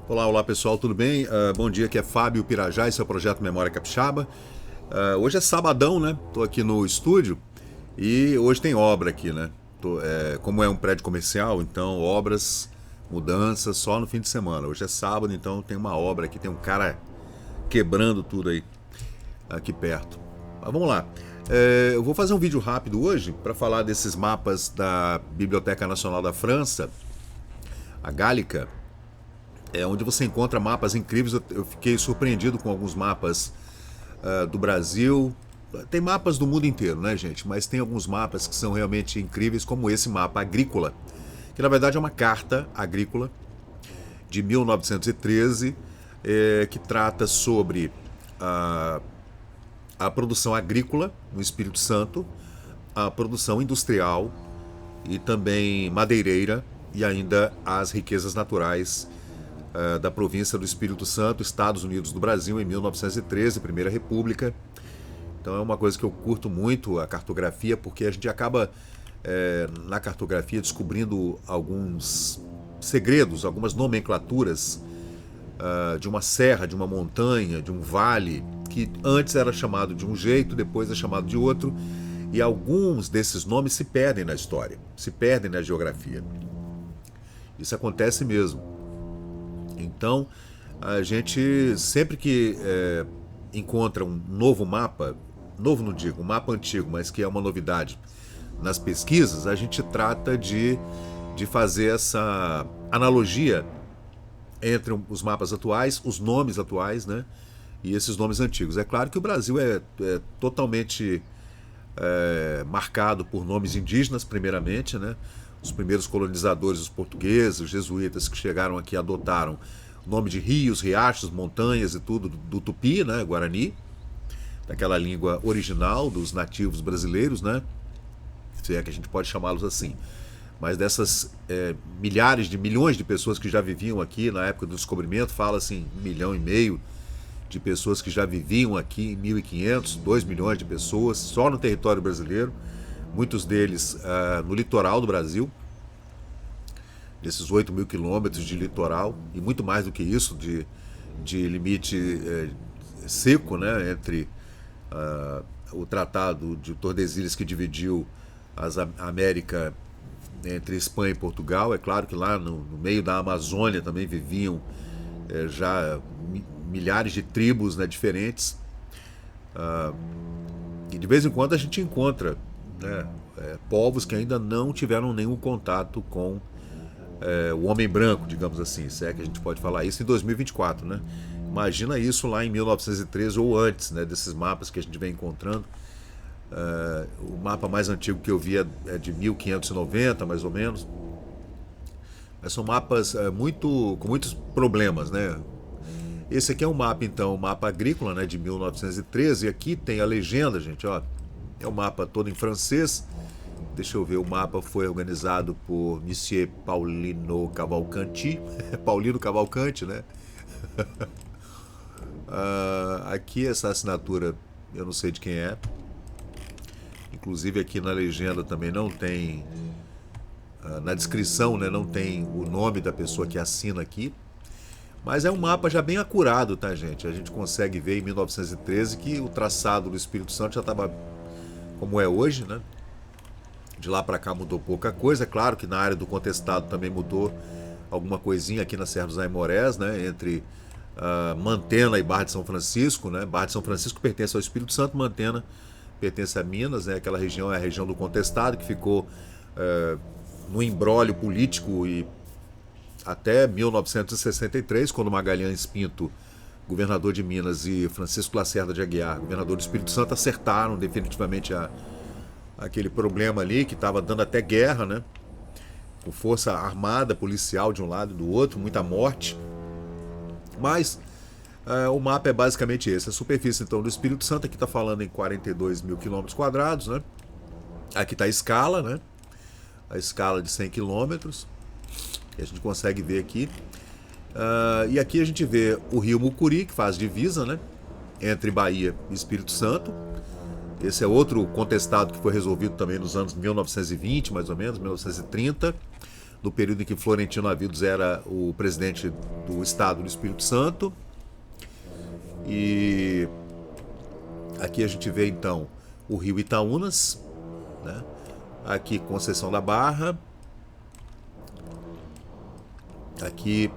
Olá pessoal, tudo bem? Bom dia, aqui é Fábio Pirajá, esse é o Projeto Memória Capixaba. Hoje é sabadão, né? Tô aqui no estúdio e hoje tem obra aqui, né? Como é um prédio comercial, então obras, mudanças só no fim de semana. Hoje é sábado, então tem uma obra aqui, tem um cara quebrando tudo aí, aqui perto. Mas vamos lá. Eu vou fazer um vídeo rápido hoje para falar desses mapas da Biblioteca Nacional da França, a Gallica. Onde você encontra mapas incríveis. Eu fiquei surpreendido com alguns mapas do Brasil. Tem mapas do mundo inteiro, né, gente? Mas tem alguns mapas que são realmente incríveis, como esse mapa agrícola, que na verdade é uma carta agrícola de 1913, que trata sobre a produção agrícola no Espírito Santo, a produção industrial e também madeireira e ainda as riquezas naturais da província do Espírito Santo, Estados Unidos do Brasil, em 1913, Primeira República. Então é uma coisa que eu curto muito, a cartografia, porque a gente acaba na cartografia descobrindo alguns segredos, algumas nomenclaturas de uma serra, de uma montanha, de um vale, que antes era chamado de um jeito, depois é chamado de outro, e alguns desses nomes se perdem na história, se perdem na geografia. Isso acontece mesmo. Então, a gente sempre que encontra um novo mapa, novo não digo, um mapa antigo, mas que é uma novidade nas pesquisas, a gente trata de fazer essa analogia entre os mapas atuais, os nomes atuais, né, e esses nomes antigos. É claro que o Brasil é totalmente marcado por nomes indígenas, primeiramente, né? Os primeiros colonizadores, os portugueses, os jesuítas que chegaram aqui adotaram o nome de rios, riachos, montanhas e tudo do Tupi, né, Guarani, daquela língua original dos nativos brasileiros, né, se é que a gente pode chamá-los assim. Mas dessas milhões de pessoas que já viviam aqui na época do descobrimento, fala-se 1,5 milhão de pessoas que já viviam aqui, em 1500, 2 milhões de pessoas só no território brasileiro, muitos deles no litoral do Brasil, desses 8 mil quilômetros de litoral, e muito mais do que isso, de limite seco, né, entre o Tratado de Tordesilhas, que dividiu a América entre Espanha e Portugal. É claro que lá no meio da Amazônia também viviam já milhares de tribos, né, diferentes, e de vez em quando a gente encontra, né, povos que ainda não tiveram nenhum contato com o homem branco, digamos assim, se é que a gente pode falar isso, em 2024, né? Imagina isso lá em 1913 ou antes, né, desses mapas que a gente vem encontrando. O mapa mais antigo que eu vi é de 1590, mais ou menos. Mas são mapas com muitos problemas, né? Esse aqui é um mapa, então, um mapa agrícola, né, de 1913, e aqui tem a legenda, gente, ó. É um mapa todo em francês. Deixa eu ver, o mapa foi organizado por Monsieur Paulino Cavalcanti. Paulino Cavalcanti, né? Aqui essa assinatura, eu não sei de quem é. Inclusive aqui na legenda também não tem, na descrição, né, não tem o nome da pessoa que assina aqui. Mas é um mapa já bem acurado, tá, gente? A gente consegue ver em 1913 que o traçado do Espírito Santo já estava como é hoje, né? De lá para cá mudou pouca coisa. É claro que na área do contestado também mudou alguma coisinha aqui na Serra dos Aimorés, né? Entre Mantena e Barra de São Francisco, né? Barra de São Francisco pertence ao Espírito Santo, Mantena pertence a Minas, né? Aquela região é a região do contestado, que ficou no imbróglio político e até 1963, quando Magalhães Pinto, governador de Minas, e Francisco Lacerda de Aguiar, governador do Espírito Santo, acertaram definitivamente aquele problema ali, que estava dando até guerra, né? Com força armada, policial de um lado e do outro, muita morte. Mas o mapa é basicamente esse. A superfície, então, do Espírito Santo, aqui está falando em 42 mil quilômetros quadrados, né? Aqui está a escala, né? A escala de 100 quilômetros, que a gente consegue ver aqui. E aqui a gente vê o rio Mucuri, que faz divisa, né, entre Bahia e Espírito Santo. Esse é outro contestado que foi resolvido também nos anos 1920, mais ou menos, 1930, no período em que Florentino Avidos era o presidente do Estado do Espírito Santo. E aqui a gente vê então o rio Itaúnas, né? Aqui Conceição da Barra, aqui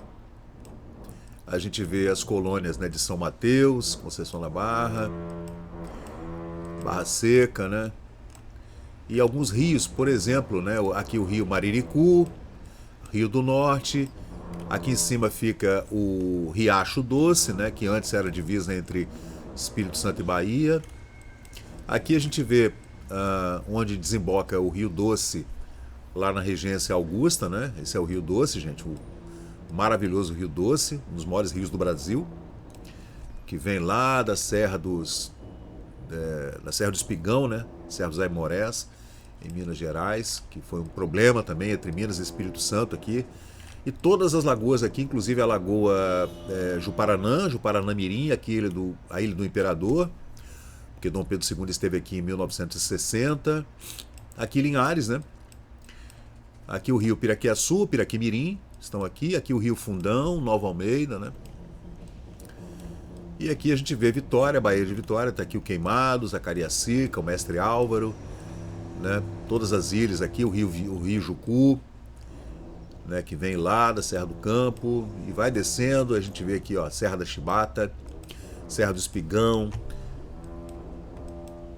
a gente vê as colônias, né, de São Mateus, Conceição da Barra, Barra Seca, né? E alguns rios, por exemplo, né, aqui o rio Mariricu, Rio do Norte. Aqui em cima fica o Riacho Doce, né, que antes era divisa entre Espírito Santo e Bahia. Aqui a gente vê onde desemboca o Rio Doce, lá na Regência Augusta, né? Esse é o Rio Doce, gente, o maravilhoso Rio Doce, um dos maiores rios do Brasil, que vem lá da Serra do Espigão, né? Serra dos Aimorés, em Minas Gerais, que foi um problema também entre Minas e Espírito Santo aqui. E todas as lagoas aqui, inclusive a Lagoa Juparanã, Juparanã-Mirim, aqui a Ilha do Imperador, porque Dom Pedro II esteve aqui em 1960. Aqui Linhares, né? Aqui o rio Piraquiaçu, Piraquimirim, estão aqui. Aqui o rio Fundão, Nova Almeida, né? E aqui a gente vê Vitória, Baía de Vitória, está aqui o Queimados, a Cariacica, o Mestre Álvaro, né? Todas as ilhas aqui, o rio Jucu, né, que vem lá da Serra do Campo e vai descendo. A gente vê aqui, ó, Serra da Chibata, Serra do Espigão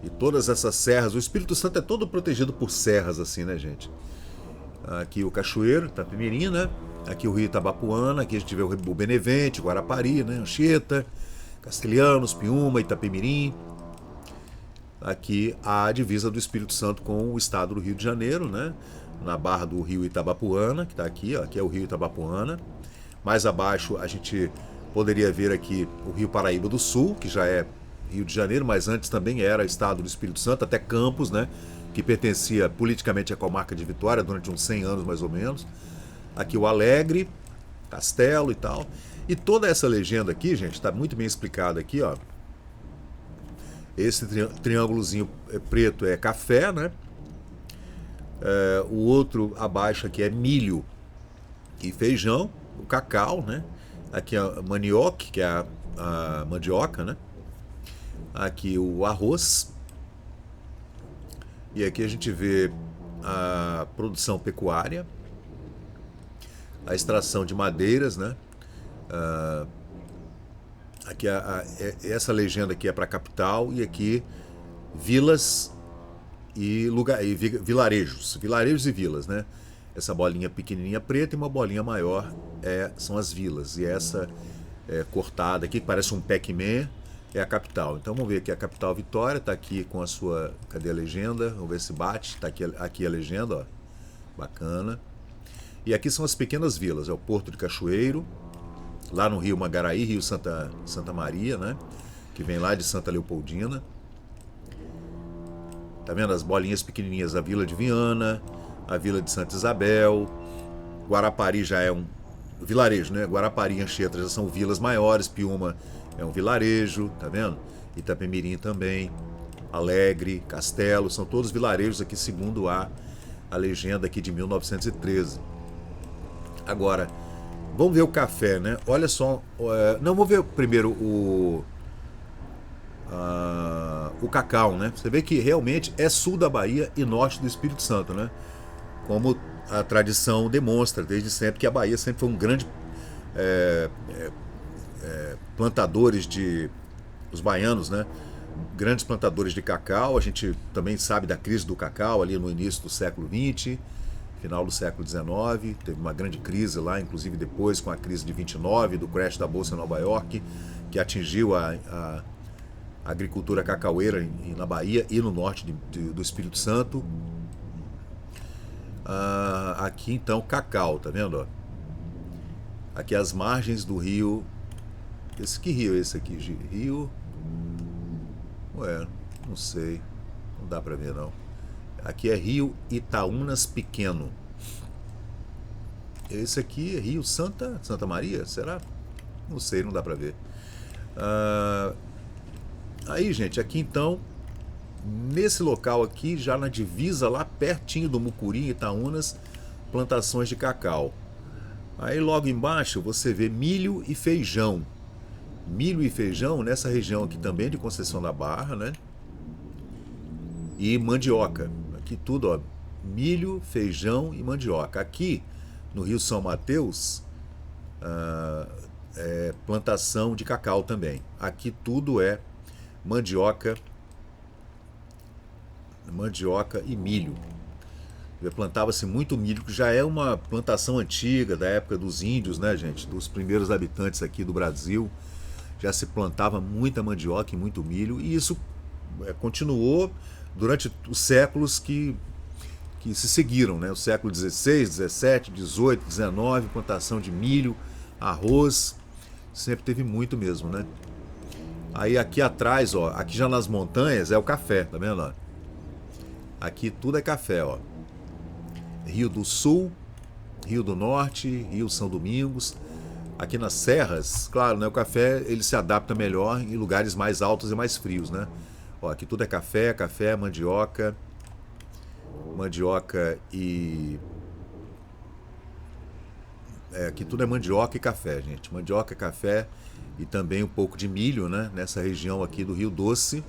e todas essas serras. O Espírito Santo é todo protegido por serras assim, né, gente? Aqui o Cachoeiro, Itapemirim, né? Aqui o rio Itabapuana, aqui a gente vê o Benevente, Guarapari, né? Anchieta, Castelhanos, Piúma, Itapemirim. Aqui a divisa do Espírito Santo com o estado do Rio de Janeiro, né? Na barra do rio Itabapuana, que está aqui, ó, aqui é o rio Itabapuana. Mais abaixo a gente poderia ver aqui o rio Paraíba do Sul, que já é Rio de Janeiro, mas antes também era estado do Espírito Santo, até Campos, né, que pertencia politicamente à comarca de Vitória durante uns 100 anos mais ou menos. Aqui o Alegre, Castelo e tal. E toda essa legenda aqui, gente, está muito bem explicada aqui, ó. Esse triângulozinho preto é café, né? O outro abaixo aqui é milho e feijão, o cacau, né? Aqui a manioc, que é a mandioca, né? Aqui o arroz. E aqui a gente vê a produção pecuária, a extração de madeiras, né? Aqui essa legenda aqui é para a capital e aqui vilas e vilarejos e vilas, né? Essa bolinha pequenininha preta e uma bolinha maior são as vilas. E essa cortada aqui, que parece um Pac-Man, é a capital. Então vamos ver aqui a capital Vitória, está aqui com a sua... Cadê a legenda? Vamos ver se bate. Está aqui a legenda, ó. Bacana. E aqui são as pequenas vilas, é o Porto de Cachoeiro, lá no rio Magaraí, rio Santa Maria, né? Que vem lá de Santa Leopoldina. Tá vendo as bolinhas pequenininhas? A Vila de Viana, a Vila de Santa Isabel, Guarapari já é um vilarejo, né? Guarapari e Anchieta já são vilas maiores, Piúma é um vilarejo, tá vendo? Itapemirim também, Alegre, Castelo, são todos vilarejos aqui segundo a legenda aqui de 1913. Agora, vamos ver o café, né? Olha só, não, vamos ver primeiro o cacau, né? Você vê que realmente é sul da Bahia e norte do Espírito Santo, né? Como a tradição demonstra desde sempre, que a Bahia sempre foi um grande plantadores os baianos, né? Grandes plantadores de cacau. A gente também sabe da crise do cacau ali no início do século XX, final do século XIX. Teve uma grande crise lá, inclusive depois com a crise de 29, do crash da Bolsa em Nova York, que atingiu a agricultura cacaueira na Bahia e no norte do Espírito Santo. Aqui então cacau, tá vendo? Ó? Aqui as margens do rio. Que rio é esse aqui? Rio... não sei. Não dá pra ver não. Aqui é rio Itaúnas Pequeno. Esse aqui é rio Santa Maria, será? Não sei, não dá pra ver. Aí, gente, aqui então nesse local aqui, já na divisa, lá pertinho do Mucuri, Itaúnas, plantações de cacau. Aí logo embaixo você vê milho e feijão. Milho e feijão nessa região aqui também de Conceição da Barra, né? E mandioca. Aqui tudo, ó, milho, feijão e mandioca. Aqui no Rio São Mateus, plantação de cacau também. Aqui tudo é mandioca e milho. Plantava-se muito milho, que já é uma plantação antiga, da época dos índios, né, gente? Dos primeiros habitantes aqui do Brasil. Já se plantava muita mandioca e muito milho, e isso continuou durante os séculos que se seguiram, né? O século XVI, XVII, XVIII, XIX, plantação de milho, arroz, sempre teve muito mesmo, né? Aí aqui atrás, ó, aqui já nas montanhas é o café, tá vendo? Ó? Aqui tudo é café, ó. Rio do Sul, Rio do Norte, Rio São Domingos. Aqui nas serras, claro, né, o café ele se adapta melhor em lugares mais altos e mais frios, né? Ó, aqui tudo é café, mandioca e... aqui tudo é mandioca e café, gente. Mandioca, café e também um pouco de milho, né? Nessa região aqui do Rio Doce.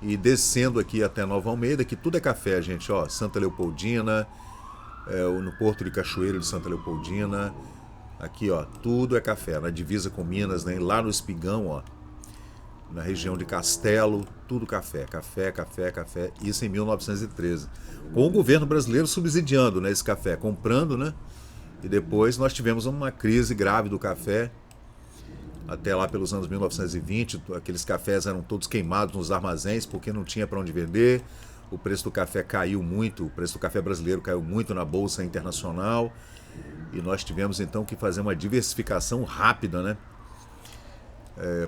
E descendo aqui até Nova Almeida, que tudo é café, gente, ó, Santa Leopoldina, no Porto de Cachoeiro de Santa Leopoldina, aqui, ó, tudo é café, na divisa com Minas, né, lá no Espigão, ó, na região de Castelo, tudo café, isso em 1913, com o governo brasileiro subsidiando, né, esse café, comprando, né, e depois nós tivemos uma crise grave do café, até lá pelos anos 1920, aqueles cafés eram todos queimados nos armazéns porque não tinha para onde vender. O preço do café caiu muito, o preço do café brasileiro caiu muito na bolsa internacional. E nós tivemos então que fazer uma diversificação rápida, né?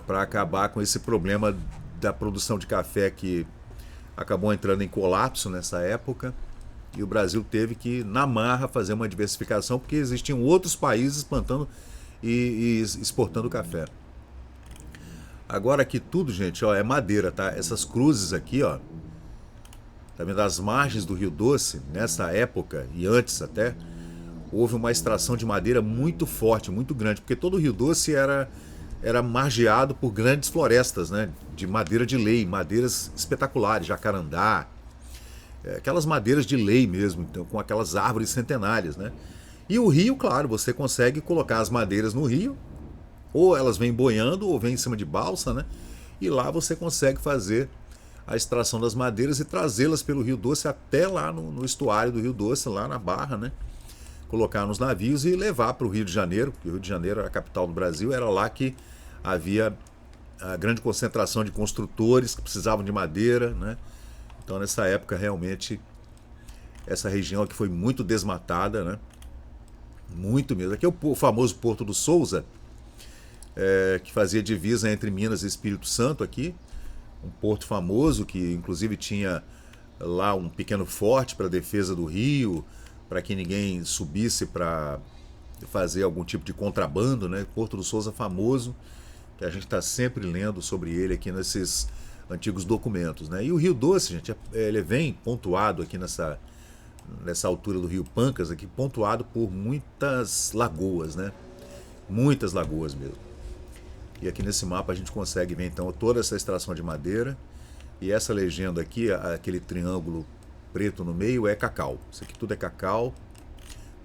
Para acabar com esse problema da produção de café que acabou entrando em colapso nessa época. E o Brasil teve que, na marra, fazer uma diversificação porque existiam outros países plantando e exportando café. Agora aqui tudo, gente, ó, é madeira, tá? Essas cruzes aqui, ó, tá vendo? As margens do Rio Doce, nessa época e antes até, houve uma extração de madeira muito forte, muito grande, porque todo o Rio Doce era margeado por grandes florestas, né? De madeira de lei, madeiras espetaculares, jacarandá, aquelas madeiras de lei mesmo, então, com aquelas árvores centenárias, né? E o rio, claro, você consegue colocar as madeiras no rio, ou elas vêm boiando, ou vêm em cima de balsa, né? E lá você consegue fazer a extração das madeiras e trazê-las pelo Rio Doce até lá no estuário do Rio Doce, lá na Barra, né? Colocar nos navios e levar para o Rio de Janeiro, porque o Rio de Janeiro era a capital do Brasil, era lá que havia a grande concentração de construtores que precisavam de madeira, né? Então nessa época realmente essa região aqui foi muito desmatada, né? Muito mesmo. Aqui é o famoso Porto do Souza, que fazia divisa entre Minas e Espírito Santo aqui. Um porto famoso que inclusive tinha lá um pequeno forte para defesa do rio, para que ninguém subisse para fazer algum tipo de contrabando, né? Porto do Souza famoso, que a gente está sempre lendo sobre ele aqui nesses antigos documentos, né? E o Rio Doce, gente, ele vem pontuado aqui nessa altura do Rio Pancas, aqui pontuado por muitas lagoas, né? Muitas lagoas mesmo. E aqui nesse mapa a gente consegue ver então toda essa extração de madeira. E essa legenda aqui, aquele triângulo preto no meio, é cacau. Isso aqui tudo é cacau,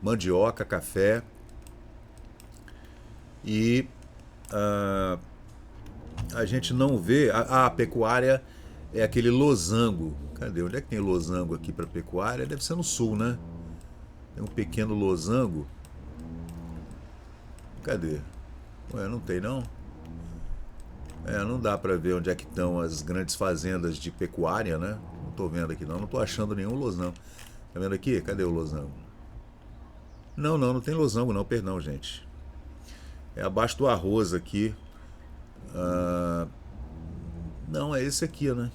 mandioca, café. E a gente não vê... A pecuária é aquele losango. Cadê? Onde é que tem losango aqui para pecuária? Deve ser no sul, né? Tem um pequeno losango. Cadê? Ué, não tem não? Não dá para ver onde é que estão as grandes fazendas de pecuária, né? Não tô vendo aqui não tô achando nenhum losango. Tá vendo aqui? Cadê o losango? Não tem losango não, perdão, gente. É abaixo do arroz aqui. Não, é esse aqui, né?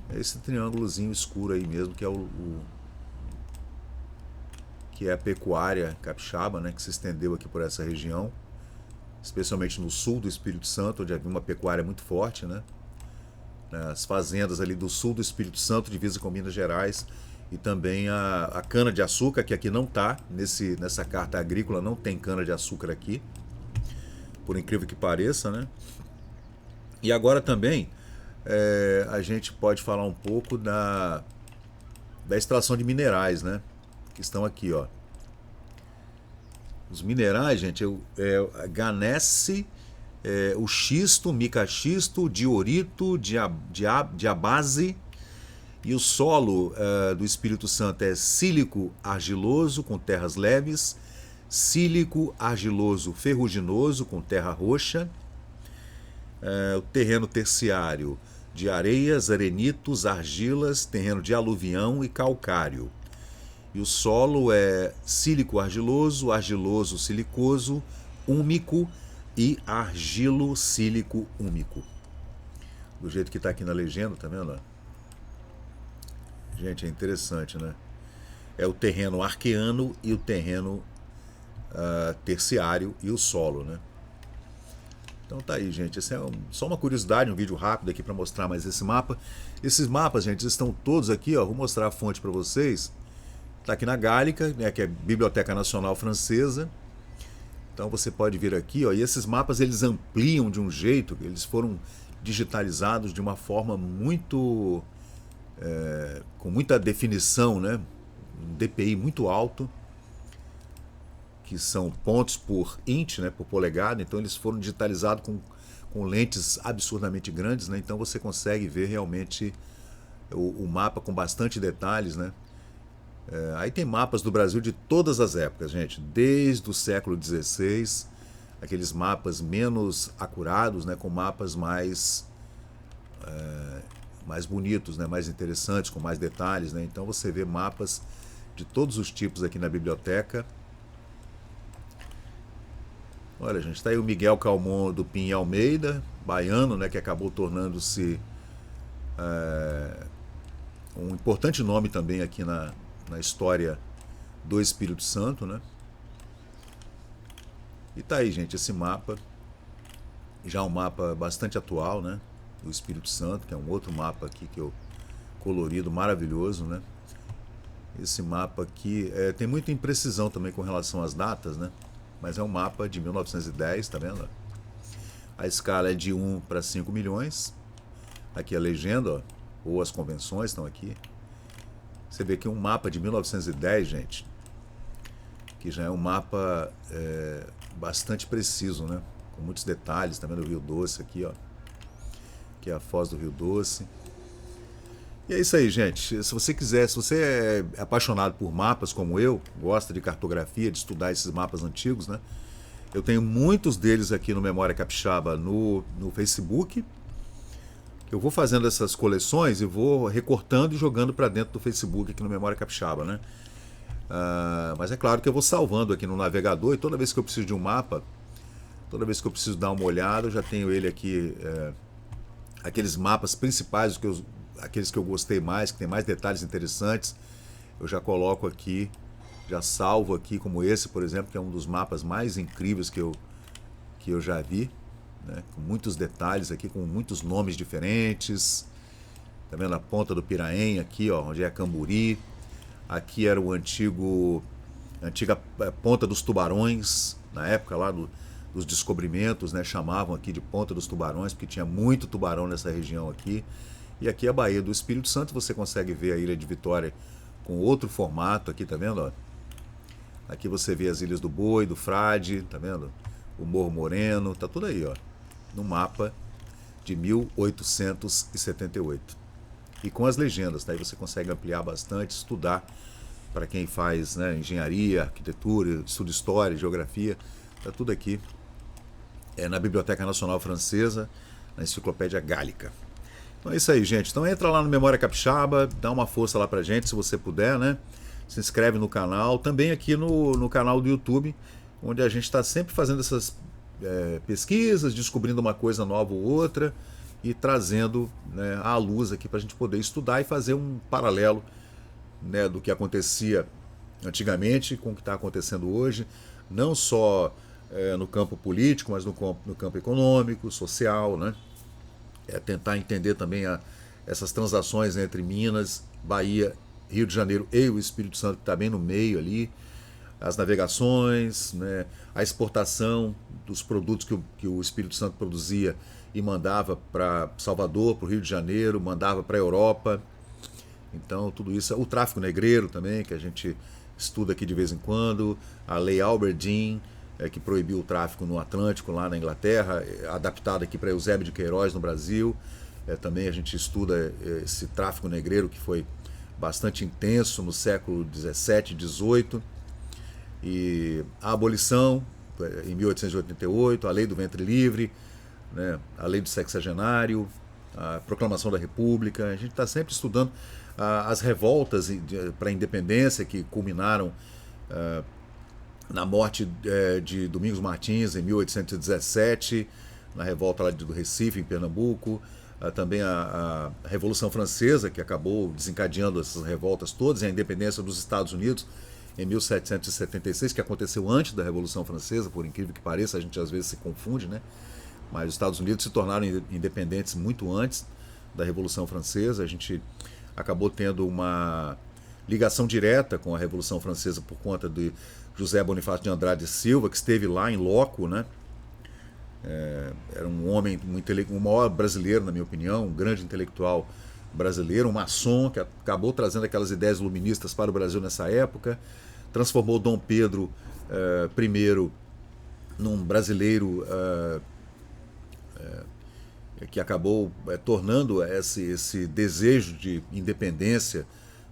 É esse triângulozinho escuro aí mesmo, que é que é a pecuária capixaba, né? Que se estendeu aqui por essa região. especialmente no sul do Espírito Santo, onde havia uma pecuária muito forte, né? As fazendas ali do sul do Espírito Santo, divisa com Minas Gerais, e também a cana-de-açúcar, que aqui não está, nessa carta agrícola não tem cana-de-açúcar aqui, por incrível que pareça, né? E agora também a gente pode falar um pouco da extração de minerais, né? Que estão aqui, ó. Os minerais, gente, ganesse, o xisto, micaxisto, diorito, diabase, e o solo do Espírito Santo é sílico argiloso com terras leves, sílico argiloso ferruginoso com terra roxa, o terreno terciário de areias, arenitos, argilas, terreno de aluvião e calcário. E o solo é sílico argiloso, argiloso silicoso, úmico e argilo sílico úmico. Do jeito que está aqui na legenda, tá vendo? Gente, é interessante, né? É o terreno arqueano e o terreno terciário e o solo, né? Então tá aí, gente. Esse é só uma curiosidade, um vídeo rápido aqui para mostrar mais esse mapa. Esses mapas, gente, estão todos aqui, ó. Vou mostrar a fonte para vocês. Está aqui na Gálica, né, que é a Biblioteca Nacional Francesa. Então você pode vir aqui, ó, e esses mapas eles ampliam de um jeito, eles foram digitalizados de uma forma muito com muita definição, né, um DPI muito alto, que são pontos por int, né, por polegada. Então eles foram digitalizados com lentes absurdamente grandes, né, então você consegue ver realmente o mapa com bastante detalhes, né. Aí tem mapas do Brasil de todas as épocas, gente, desde o século XVI, aqueles mapas menos acurados, né, com mapas mais bonitos, né, mais interessantes, com mais detalhes, né. Então você vê mapas de todos os tipos aqui na biblioteca. Olha, gente, está aí o Miguel Calmon do Pinho Almeida, baiano, né, que acabou tornando-se um importante nome também aqui na história do Espírito Santo, né? E tá aí, gente, esse mapa, já um mapa bastante atual, né? Do Espírito Santo, que é um outro mapa aqui que eu colorido, maravilhoso, né? Esse mapa aqui tem muita imprecisão também com relação às datas, né? Mas é um mapa de 1910, tá vendo? A escala é de 1 para 5 milhões. Aqui a legenda, ó, ou as convenções estão aqui. Você vê aqui um mapa de 1910, gente, que já é um mapa bastante preciso, né? Com muitos detalhes, tá vendo o Rio Doce aqui, ó. Aqui é a foz do Rio Doce. E é isso aí, gente. Se você quiser, se você é apaixonado por mapas como eu, gosta de cartografia, de estudar esses mapas antigos, né? Eu tenho muitos deles aqui no Memória Capixaba no Facebook. Eu vou fazendo essas coleções e vou recortando e jogando para dentro do Facebook aqui no Memória Capixaba, né? Mas é claro que eu vou salvando aqui no navegador, e toda vez que eu preciso de um mapa, toda vez que eu preciso dar uma olhada, eu já tenho ele aqui, aqueles mapas principais, aqueles que eu gostei mais, que tem mais detalhes interessantes, eu já coloco aqui, já salvo aqui, como esse, por exemplo, que é um dos mapas mais incríveis que eu já vi, né? Com muitos detalhes aqui, com muitos nomes diferentes. Tá vendo a ponta do Piraém aqui, ó, onde é Camburi. Aqui era a antiga ponta dos Tubarões, na época lá dos descobrimentos, né? Chamavam aqui de ponta dos Tubarões, porque tinha muito tubarão nessa região aqui. E aqui é a Baía do Espírito Santo, você consegue ver a Ilha de Vitória com outro formato aqui, tá vendo? Ó? Aqui você vê as Ilhas do Boi, do Frade, tá vendo? O Morro Moreno, tá tudo aí, ó, no mapa de 1878. E com as legendas, tá? Aí você consegue ampliar bastante, estudar para quem faz, né, engenharia, arquitetura, estuda história, geografia, tá tudo aqui. Na Biblioteca Nacional Francesa, na Enciclopédia Gálica. Então é isso aí, gente. Então entra lá no Memória Capixaba, dá uma força lá pra gente, se você puder, né? Se inscreve no canal, também aqui no canal do YouTube, onde a gente está sempre fazendo essas pesquisas, descobrindo uma coisa nova ou outra e trazendo, né, à luz aqui para a gente poder estudar e fazer um paralelo, né, do que acontecia antigamente com o que está acontecendo hoje, não só no campo político, mas no campo econômico, social, né? Tentar entender também essas transações entre Minas, Bahia, Rio de Janeiro e o Espírito Santo, que está bem no meio ali, as navegações, né, a exportação dos produtos que o Espírito Santo produzia e mandava para Salvador, para o Rio de Janeiro, mandava para a Europa. Então, tudo isso, o tráfico negreiro também, que a gente estuda aqui de vez em quando, a lei Albert Dean, que proibiu o tráfico no Atlântico, lá na Inglaterra, adaptada aqui para Eusébio de Queiroz, no Brasil. Também a gente estuda esse tráfico negreiro que foi bastante intenso no século XVII, XVIII. E a abolição, em 1888, a lei do ventre livre, né, a lei do sexagenário, a proclamação da República. A gente está sempre estudando as revoltas para a independência que culminaram na morte de Domingos Martins em 1817, na revolta lá do Recife, em Pernambuco. Também a Revolução Francesa, que acabou desencadeando essas revoltas todas, e a independência dos Estados Unidos em 1776, que aconteceu antes da Revolução Francesa, por incrível que pareça, a gente às vezes se confunde, né? Mas os Estados Unidos se tornaram independentes muito antes da Revolução Francesa. A gente acabou tendo uma ligação direta com a Revolução Francesa por conta de José Bonifácio de Andrade e Silva, que esteve lá em loco, né? Era um homem, o maior brasileiro, na minha opinião, um grande intelectual brasileiro, um maçom, que acabou trazendo aquelas ideias iluministas para o Brasil nessa época, transformou Dom Pedro I num brasileiro que acabou tornando esse desejo de independência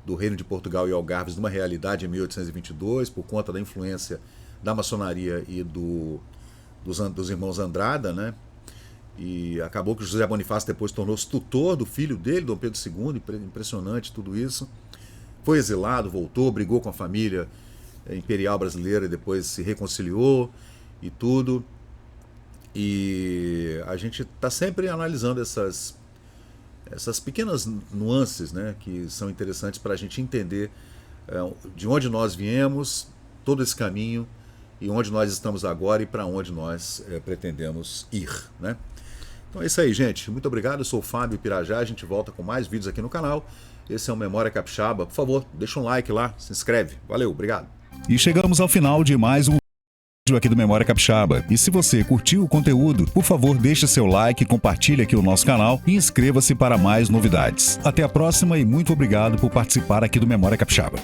do Reino de Portugal e Algarves numa realidade em 1822, por conta da influência da maçonaria e dos irmãos Andrada, né? E acabou que José Bonifácio depois tornou-se tutor do filho dele, Dom Pedro II, impressionante tudo isso. Foi exilado, voltou, brigou com a família imperial brasileira e depois se reconciliou e tudo. E a gente está sempre analisando essas pequenas nuances, né, que são interessantes para a gente entender de onde nós viemos, todo esse caminho, e onde nós estamos agora e para onde nós pretendemos ir, né? Então é isso aí, gente. Muito obrigado. Eu sou o Fábio Pirajá. A gente volta com mais vídeos aqui no canal. Esse é o Memória Capixaba. Por favor, deixa um like lá, se inscreve. Valeu, obrigado. E chegamos ao final de mais um vídeo aqui do Memória Capixaba. E se você curtiu o conteúdo, por favor, deixe seu like, compartilhe aqui o nosso canal e inscreva-se para mais novidades. Até a próxima e muito obrigado por participar aqui do Memória Capixaba.